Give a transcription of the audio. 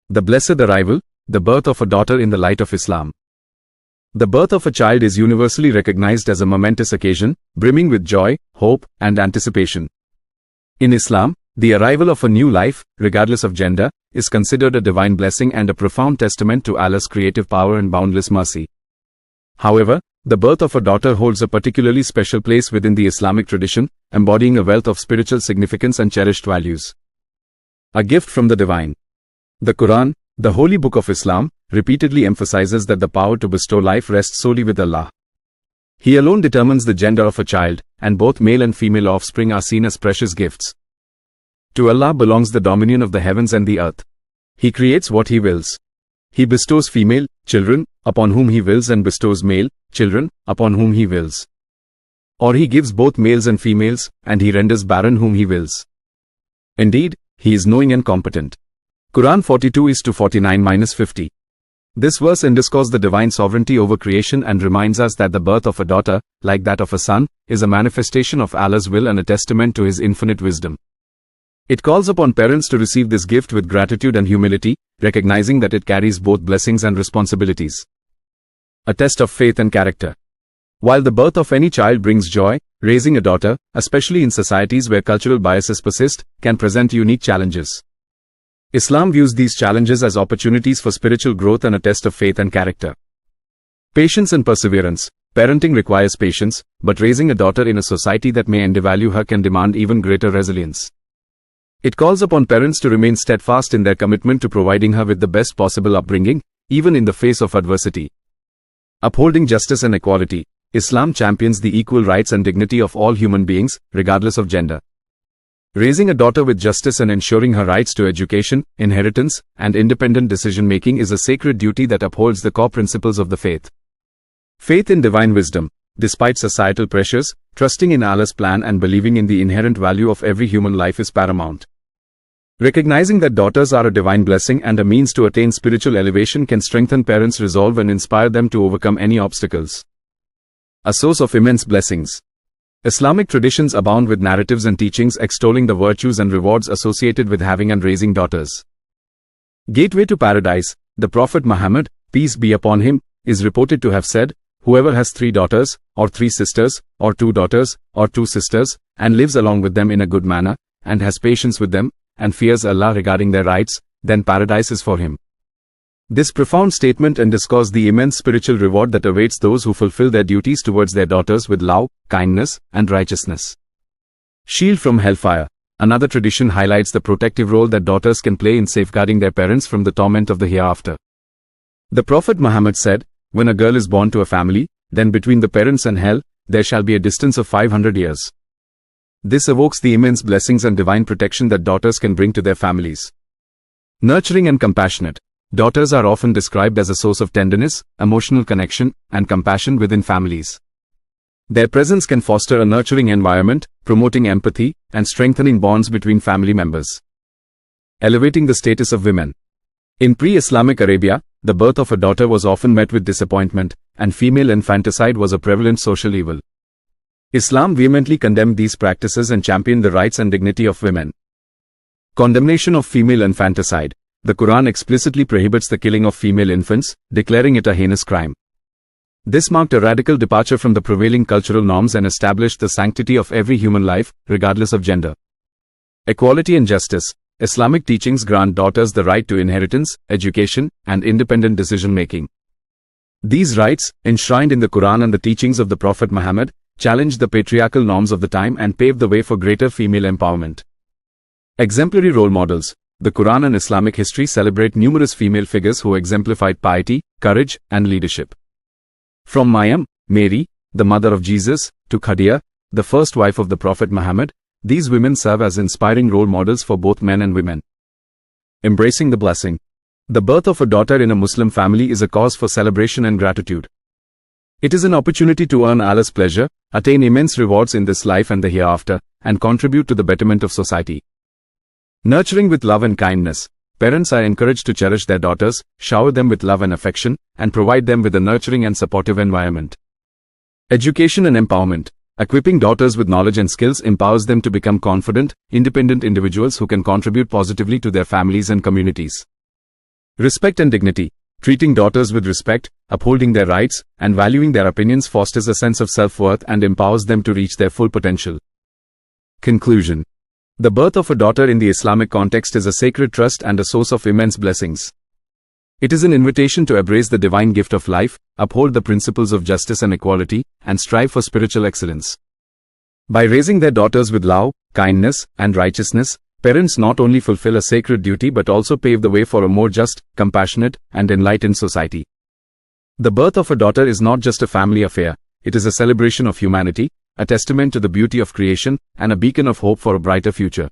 The blessed arrival, the birth of a daughter in the light of Islam. The birth of a child is universally recognized as a momentous occasion, brimming with joy, hope, and anticipation. In Islam, the arrival of a new life, regardless of gender, is considered a divine blessing and a profound testament to Allah's creative power and boundless mercy. However, the birth of a daughter holds a particularly special place within the Islamic tradition, embodying a wealth of spiritual significance and cherished values. A gift from the divine. The Quran, the holy book of Islam, repeatedly emphasizes that the power to bestow life rests solely with Allah. He alone determines the gender of a child, and both male and female offspring are seen as precious gifts. To Allah belongs the dominion of the heavens and the earth. He creates what He wills. He bestows female children upon whom He wills and bestows male children upon whom He wills. Or He gives both males and females, and He renders barren whom He wills. Indeed, He is knowing and competent. Quran 42:49-50. This verse underscores the divine sovereignty over creation and reminds us that the birth of a daughter, like that of a son, is a manifestation of Allah's will and a testament to His infinite wisdom. It calls upon parents to receive this gift with gratitude and humility, recognizing that it carries both blessings and responsibilities. A test of faith and character. While the birth of any child brings joy, raising a daughter, especially in societies where cultural biases persist, can present unique challenges. Islam views these challenges as opportunities for spiritual growth and a test of faith and character. Patience and perseverance. Parenting requires patience, but raising a daughter in a society that may undervalue her can demand even greater resilience. It calls upon parents to remain steadfast in their commitment to providing her with the best possible upbringing, even in the face of adversity. Upholding justice and equality. Islam champions the equal rights and dignity of all human beings, regardless of gender. Raising a daughter with justice and ensuring her rights to education, inheritance, and independent decision-making is a sacred duty that upholds the core principles of the faith. Faith in divine wisdom. Despite societal pressures, trusting in Allah's plan and believing in the inherent value of every human life is paramount. Recognizing that daughters are a divine blessing and a means to attain spiritual elevation can strengthen parents' resolve and inspire them to overcome any obstacles. A source of immense blessings. Islamic traditions abound with narratives and teachings extolling the virtues and rewards associated with having and raising daughters. Gateway to Paradise. The Prophet Muhammad, peace be upon him, is reported to have said, "Whoever has 3 daughters, or 3 sisters, or 2 daughters, or 2 sisters, and lives along with them in a good manner, and has patience with them, and fears Allah regarding their rights, then paradise is for him." This profound statement underscores the immense spiritual reward that awaits those who fulfill their duties towards their daughters with love, kindness, and righteousness. Shield from hellfire. Another tradition highlights the protective role that daughters can play in safeguarding their parents from the torment of the hereafter. The Prophet Muhammad said, "When a girl is born to a family, then between the parents and hell, there shall be a distance of 500 years. This evokes the immense blessings and divine protection that daughters can bring to their families. Nurturing and compassionate. Daughters are often described as a source of tenderness, emotional connection, and compassion within families. Their presence can foster a nurturing environment, promoting empathy, and strengthening bonds between family members. Elevating the status of women. In pre-Islamic Arabia, the birth of a daughter was often met with disappointment, and female infanticide was a prevalent social evil. Islam vehemently condemned these practices and championed the rights and dignity of women. Condemnation of female infanticide. The Quran explicitly prohibits the killing of female infants, declaring it a heinous crime. This marked a radical departure from the prevailing cultural norms and established the sanctity of every human life, regardless of gender. Equality and justice. Islamic teachings grant daughters the right to inheritance, education, and independent decision-making. These rights, enshrined in the Quran and the teachings of the Prophet Muhammad, challenged the patriarchal norms of the time and paved the way for greater female empowerment. Exemplary role models. The Quran and Islamic history celebrate numerous female figures who exemplified piety, courage, and leadership. From Maryam, Mary, the mother of Jesus, to Khadija, the first wife of the Prophet Muhammad, these women serve as inspiring role models for both men and women. Embracing the blessing. The birth of a daughter in a Muslim family is a cause for celebration and gratitude. It is an opportunity to earn Allah's pleasure, attain immense rewards in this life and the hereafter, and contribute to the betterment of society. Nurturing with love and kindness. Parents are encouraged to cherish their daughters, shower them with love and affection, and provide them with a nurturing and supportive environment. Education and empowerment. Equipping daughters with knowledge and skills empowers them to become confident, independent individuals who can contribute positively to their families and communities. Respect and dignity. Treating daughters with respect, upholding their rights, and valuing their opinions fosters a sense of self-worth and empowers them to reach their full potential. Conclusion. The birth of a daughter in the Islamic context is a sacred trust and a source of immense blessings. It is an invitation to embrace the divine gift of life, uphold the principles of justice and equality, and strive for spiritual excellence. By raising their daughters with love, kindness, and righteousness, parents not only fulfill a sacred duty but also pave the way for a more just, compassionate, and enlightened society. The birth of a daughter is not just a family affair, it is a celebration of humanity, a testament to the beauty of creation, and a beacon of hope for a brighter future.